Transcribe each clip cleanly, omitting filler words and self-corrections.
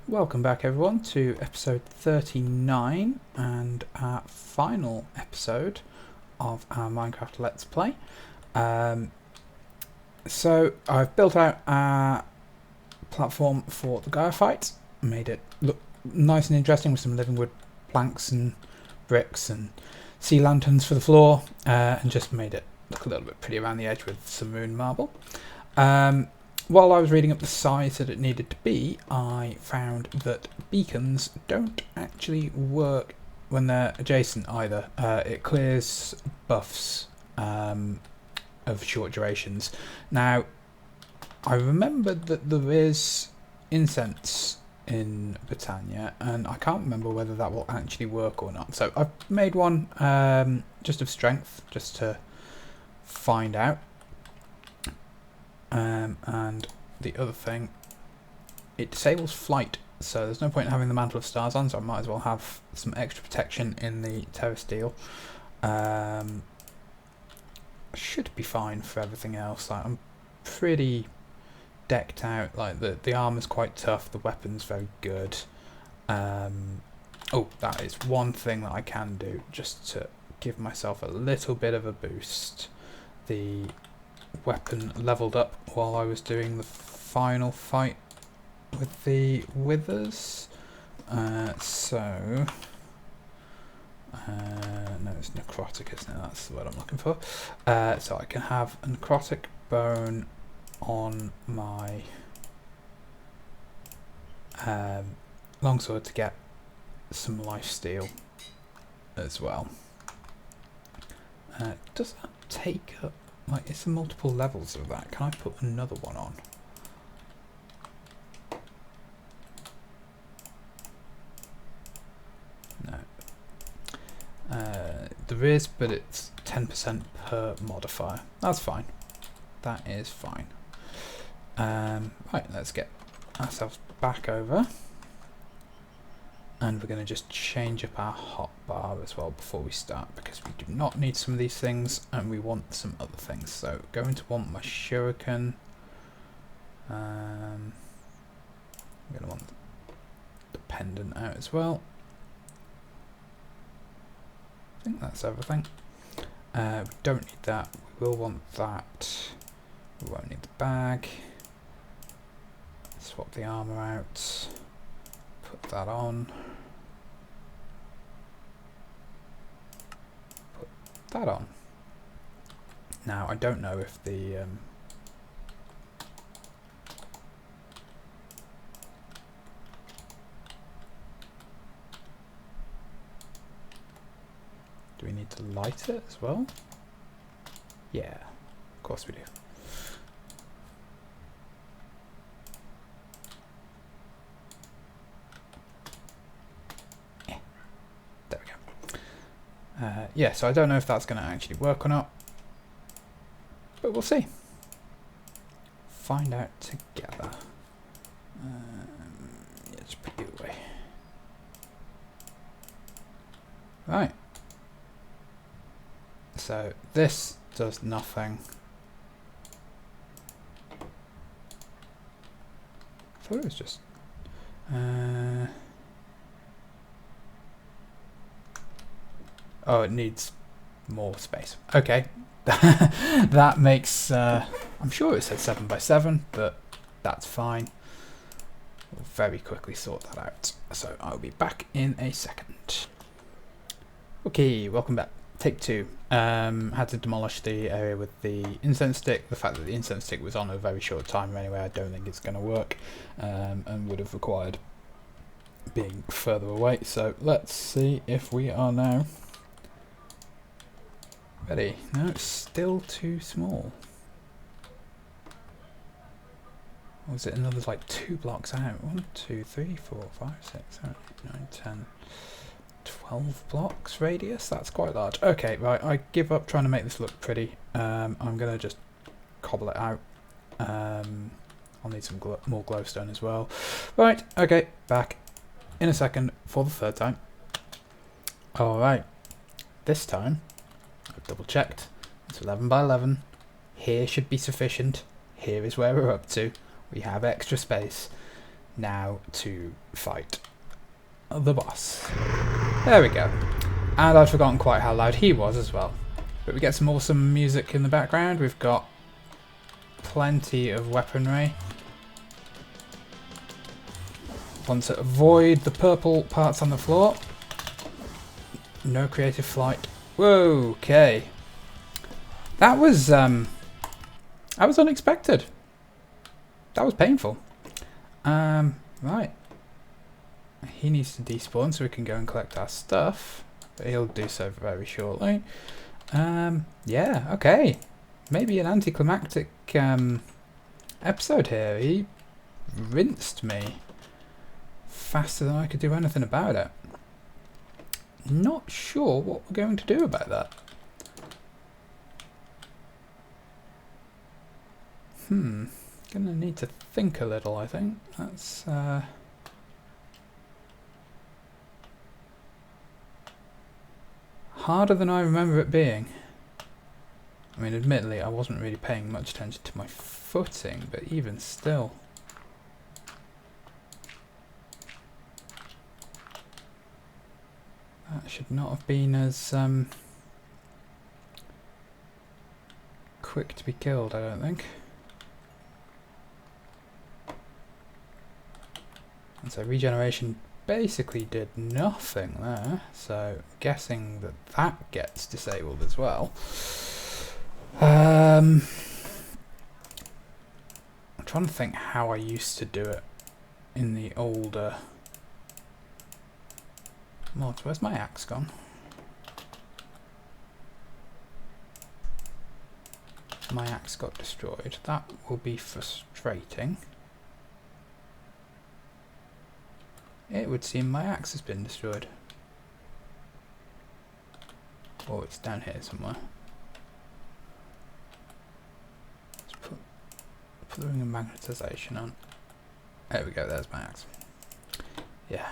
Welcome back everyone to episode 39 and our final episode of our Minecraft Let's Play. So I've built out our platform for the Gaia fight, made it look nice and interesting with some living wood planks and bricks and sea lanterns for the floor, and just made it look a little bit pretty around the edge with some moon marble. While I was reading up the size that it needed to be, I found that beacons don't actually work when they're adjacent either. It clears buffs of short durations. Now, I remembered that there is incense in Britannia, and I can't remember whether that will actually work or not. So I've made one just of strength, just to find out. And the other thing, it disables flight, so there's no point in having the Mantle of Stars on, so I might as well have some extra protection in the Terra Steel. Should be fine for everything else. Like, I'm pretty decked out. Like the armor's quite tough, the weapon's very good. Oh, that is one thing that I can do just to give myself a little bit of a boost. The weapon leveled up while I was doing the final fight with the withers. No, it's necrotic, isn't it? That's the word I'm looking for. So I can have a necrotic bone on my longsword to get some lifesteal as well. Does that take up, like, is there multiple levels of that? Can I put another one on? No. There is, but it's 10% per modifier. That's fine. That is fine. Right, let's get ourselves back over. And we're going to just change up our hotbar as well before we start, because we do not need some of these things and we want some other things. So going to want my shuriken. I'm going to want the pendant out as well. I think that's everything. We don't need that. We will want that. We won't need the bag. Swap the armor out. Put that on. Put that on. Now, I don't know if the do we need to light it as well? Yeah, of course we do. There we go. Yeah, so I don't know if that's going to actually work or not, but we'll see. Find out together. Let's put you away. Right. So this does nothing. I thought it was just... oh, it needs more space. Okay. That makes... I'm sure it said 7 by 7, but that's fine. We'll very quickly sort that out. So I'll be back in a second. Okay, welcome back. Take 2. Had to demolish the area with the incense stick. The fact that the incense stick was on a very short timer anyway, I don't think it's going to work, and would have required being further away. So let's see if we are now ready. No, it's still too small. Or was it another, like, 2 blocks out? 1, 2, 3, 4, 5, 6, 7, 8, 9, 10... 12 blocks radius? That's quite large. Okay, right, I give up trying to make this look pretty. I'm going to just cobble it out. I'll need some more glowstone as well. Right, okay, back in a second for the third time. Alright, this time I've double checked. It's 11 by 11. Here should be sufficient. Here is where we're up to. We have extra space. now to fight the boss. There we go. And I'd forgotten quite how loud he was as well. But we get some awesome music in the background. We've got plenty of weaponry. Want to avoid the purple parts on the floor. No creative flight. Whoa, okay. That was unexpected. That was painful. Right. He needs to despawn so we can go and collect our stuff. But he'll do so very shortly. Yeah, okay. Maybe an anticlimactic episode here. He rinsed me faster than I could do anything about it. Not sure what we're going to do about that. Gonna need to think a little, I think. That's harder than I remember it being. I mean, admittedly, I wasn't really paying much attention to my footing, but even still. That should not have been as quick to be killed, I don't think. And so regeneration basically did nothing there, so guessing that that gets disabled as well. I'm trying to think how I used to do it in the older mods. Where's my axe gone? My axe got destroyed. That will be frustrating. It would seem my axe has been destroyed. Oh, it's down here somewhere. Let's put the ring of magnetization on. There we go, there's my axe. Yeah,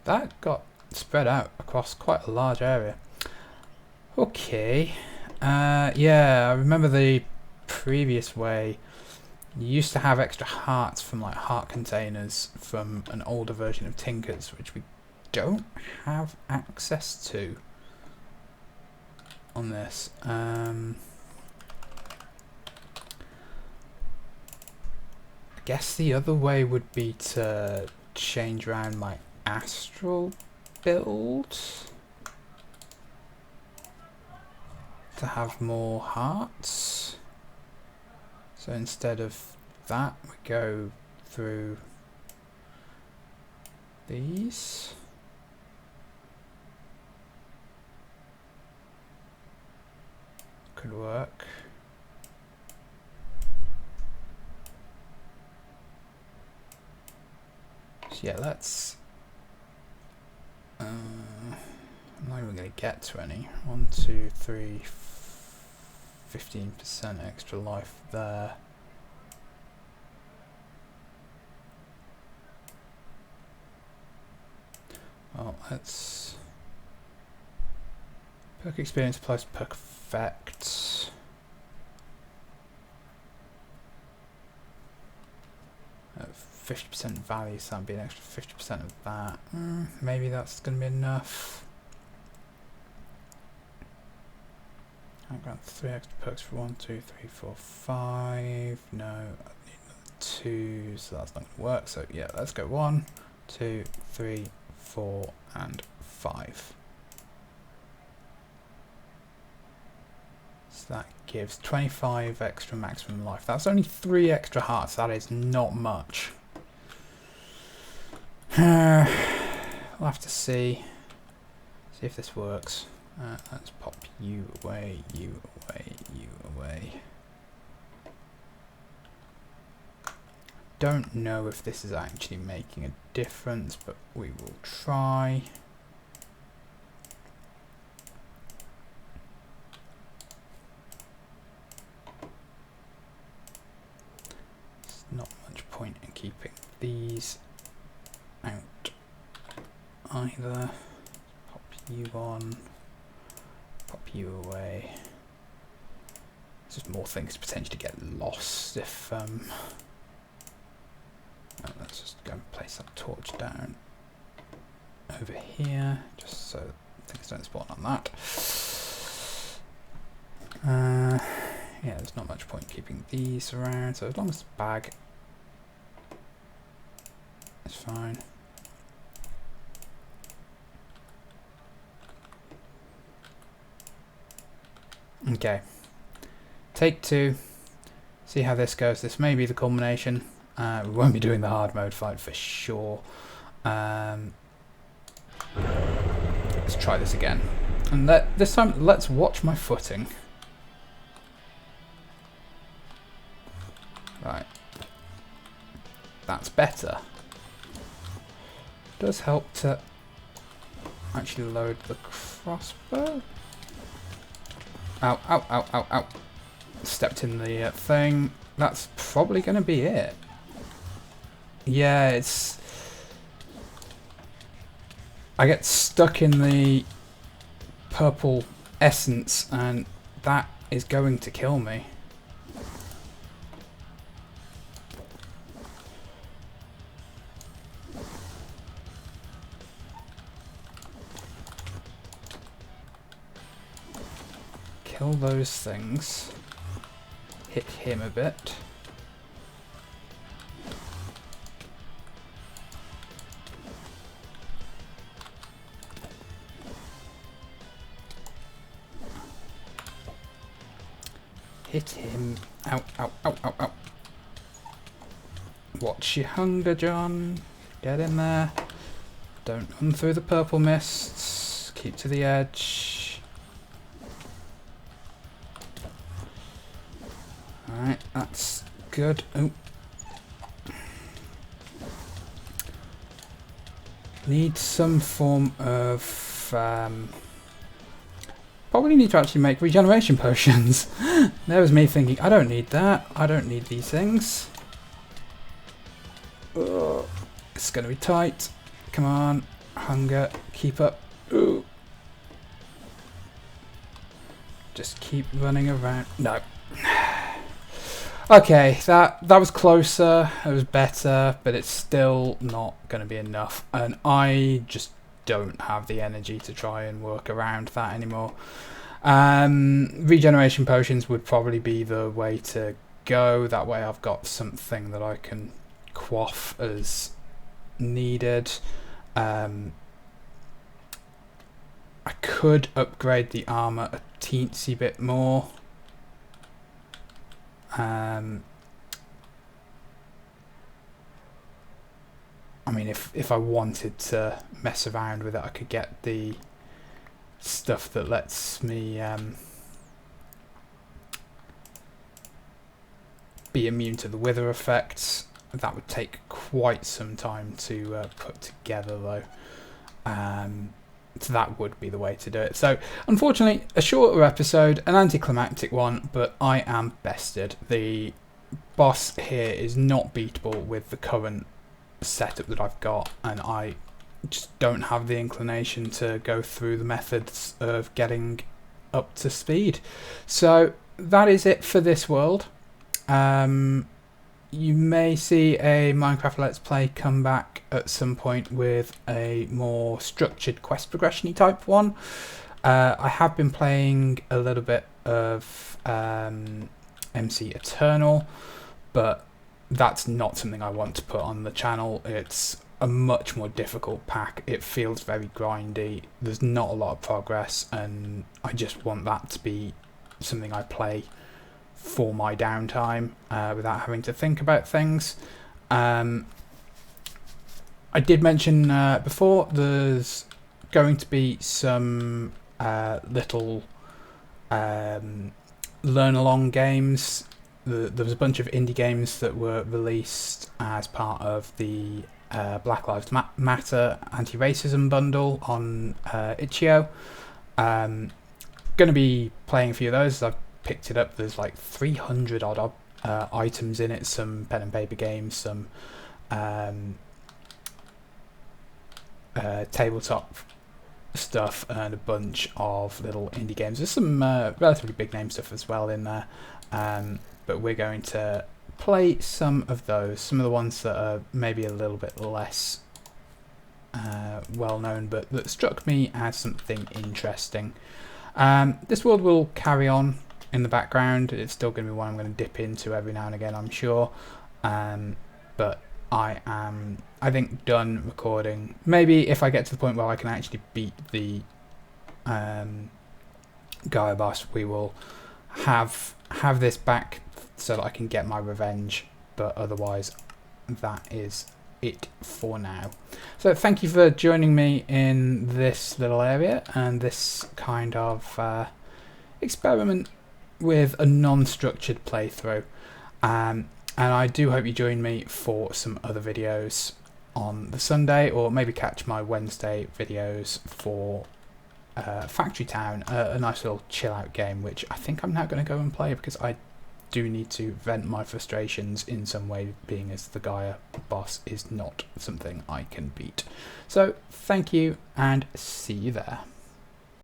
that got spread out across quite a large area. Okay, yeah, I remember the previous way you used to have extra hearts from like heart containers from an older version of Tinker's, which we don't have access to on this. I guess the other way would be to change around my astral build to have more hearts. So instead of that, we go through these. Could work. So yeah, let's I'm not even going to get to any. 1, 2, 3, 15% extra life there. Well, let's perk experience plus perk effect. At 50% value, so that'd be an extra 50% of that. Maybe that's going to be enough. I've got 3 extra perks for 1, 2, 3, 4, 5. No, I need another 2, so that's not going to work. So yeah, let's go 1, 2, 3, 4, and 5. So that gives 25 extra maximum life. That's only 3 extra hearts. That is not much. We'll have to see if this works. Let's pop you away, you away, you away. Don't know if this is actually making a difference, but we will try. There's not much point in keeping these out either. Pop you on. Pop you away. There's just more things to potentially get lost if let's just go and place torch down over here, just so things don't spawn on that. Yeah, there's not much point keeping these around, so as long as the bag is fine. Okay, take 2, see how this goes. This may be the culmination. We won't be doing the hard mode fight for sure. Let's try this again. And this time, let's watch my footing. Right. That's better. Does help to actually load the crossbow. Ow, ow, ow, ow, ow. Stepped in the thing. That's probably going to be it. Yeah, it's... I get stuck in the purple essence and that is going to kill me. Kill those things. Hit him a bit. Hit him. Ow, ow, ow, ow, ow. Watch your hunger, John. Get in there. Don't run through the purple mists. Keep to the edge. Alright, that's good. Oh. Need some form of... probably need to actually make regeneration potions. There was me thinking, I don't need that. I don't need these things. Ugh. It's going to be tight. Come on. Hunger. Keep up. Ooh. Just keep running around. No. Okay, that was closer. It was better, but it's still not going to be enough. And I just don't have the energy to try and work around that anymore. Regeneration potions would probably be the way to go. That way I've got something that I can quaff as needed. I could upgrade the armor a teensy bit more. I mean, if I wanted to mess around with it, I could get the stuff that lets me be immune to the wither effects. That would take quite some time to put together, though. So that would be the way to do it. So, unfortunately, a shorter episode, an anticlimactic one, but I am bested. The boss here is not beatable with the current setup that I've got, and I just don't have the inclination to go through the methods of getting up to speed. So that is it for this world. You may see a Minecraft Let's Play come back at some point with a more structured quest progression-y type one. I have been playing a little bit of MC Eternal, but that's not something I want to put on the channel. It's a much more difficult pack. It feels very grindy. There's not a lot of progress, and I just want that to be something I play for my downtime without having to think about things. I did mention before there's going to be some little learn-along games. There was a bunch of indie games that were released as part of the Black Lives Matter anti-racism bundle on itch.io. Going to be playing a few of those. I've picked it up. There's like 300 odd items in it, some pen and paper games, some tabletop stuff, and a bunch of little indie games. There's some relatively big name stuff as well in there, but we're going to play some of those, some of the ones that are maybe a little bit less well known, but that struck me as something interesting. This world will carry on in the background. It's still going to be one I'm going to dip into every now and again, I'm sure. But I am, I think, done recording. Maybe if I get to the point where I can actually beat the Gaia boss, we will have this back so that I can get my revenge. But otherwise, that is it for now. So thank you for joining me in this little area and this kind of experiment with a non-structured playthrough. And I do hope you join me for some other videos on the Sunday, or maybe catch my Wednesday videos for Factory Town, a nice little chill out game, which I think I'm now going to go and play because I do need to vent my frustrations in some way, being as the Gaia boss is not something I can beat. So thank you and see you there.